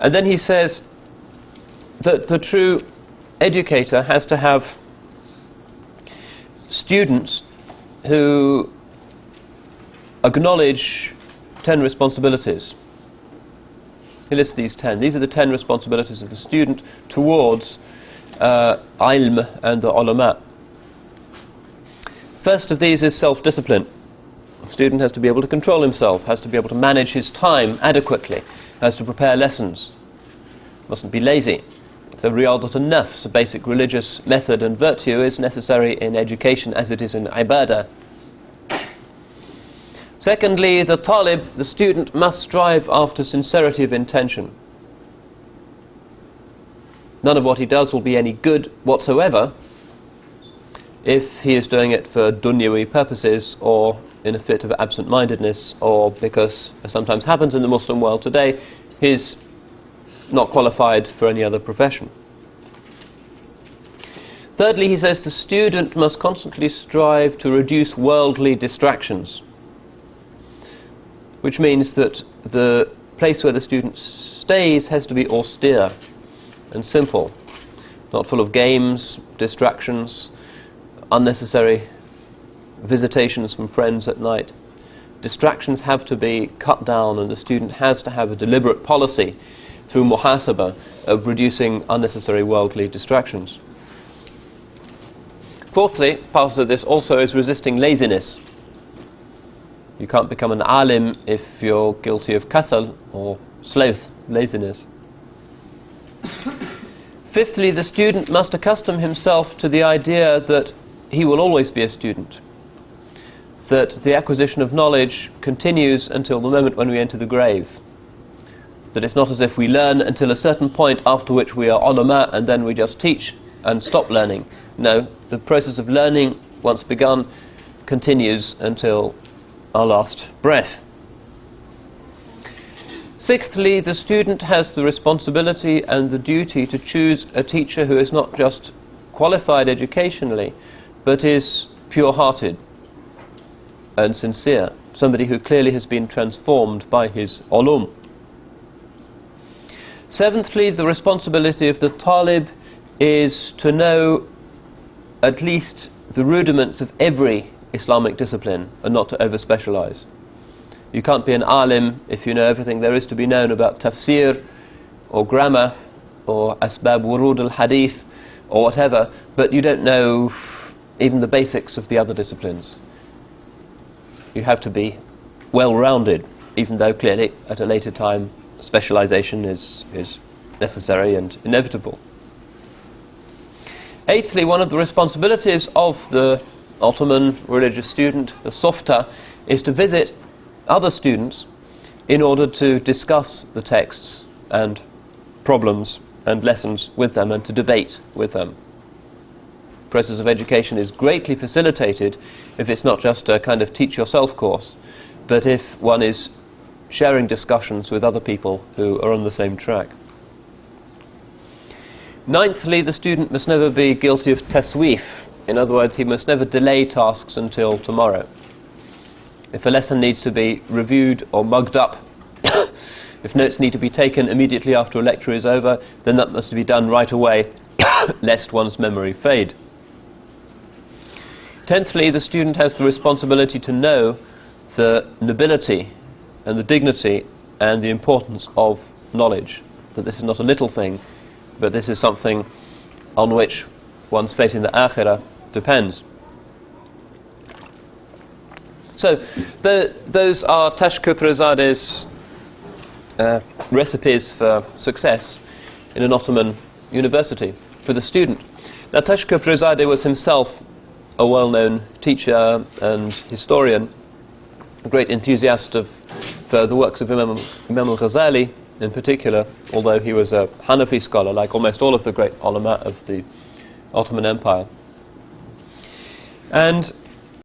And then he says that the true educator has to have students who acknowledge 10 responsibilities. He lists these 10. These are the 10 responsibilities of the student towards ilm and the ulama. First of these is self-discipline. The student has to be able to control himself, has to be able to manage his time adequately, has to prepare lessons, mustn't be lazy. So riyadat an-nafs, a basic religious method and virtue, is necessary in education as it is in ibadah. Secondly, the talib, the student, must strive after sincerity of intention. None of what he does will be any good whatsoever if he is doing it for dunyawi purposes or in a fit of absent-mindedness, or because, as sometimes happens in the Muslim world today, he's not qualified for any other profession. Thirdly, he says the student must constantly strive to reduce worldly distractions, which means that the place where the student stays has to be austere and simple, not full of games, distractions, unnecessary visitations from friends at night. Distractions have to be cut down, and the student has to have a deliberate policy through muhasabah of reducing unnecessary worldly distractions. Fourthly, part of this also is resisting laziness. You can't become an alim if you're guilty of kasal, or sloth, laziness. Fifthly, the student must accustom himself to the idea that he will always be a student, that the acquisition of knowledge continues until the moment when we enter the grave, that it's not as if we learn until a certain point after which we are ulama and then we just teach and stop learning. No, the process of learning, once begun, continues until our last breath. Sixthly, the student has the responsibility and the duty to choose a teacher who is not just qualified educationally, but is pure-hearted and sincere, somebody who clearly has been transformed by his ulum. Seventhly, the responsibility of the talib is to know at least the rudiments of every Islamic discipline and not to over-specialize. You can't be an alim if you know everything there is to be known about tafsir or grammar or asbab wurud al-hadith or whatever, but you don't know even the basics of the other disciplines. You have to be well-rounded, even though clearly at a later time specialization is necessary and inevitable. Eighthly, one of the responsibilities of the Ottoman religious student, the softa, is to visit other students in order to discuss the texts and problems and lessons with them and to debate with them. The process of education is greatly facilitated if it's not just a kind of teach-yourself course, but if one is sharing discussions with other people who are on the same track. Ninthly, the student must never be guilty of tasweef. In other words, he must never delay tasks until tomorrow. If a lesson needs to be reviewed or mugged up, if notes need to be taken immediately after a lecture is over, then that must be done right away, lest one's memory fade. Tenthly, the student has the responsibility to know the nobility and the dignity and the importance of knowledge, that this is not a little thing, but this is something on which one's fate in the akhirah depends. So, those are Tashkopruzade's recipes for success in an Ottoman university for the student. Now, Taşköprüzade was himself a well-known teacher and historian, a great enthusiast for the works of Imam al-Ghazali in particular, although he was a Hanafi scholar, like almost all of the great ulama of the Ottoman Empire. And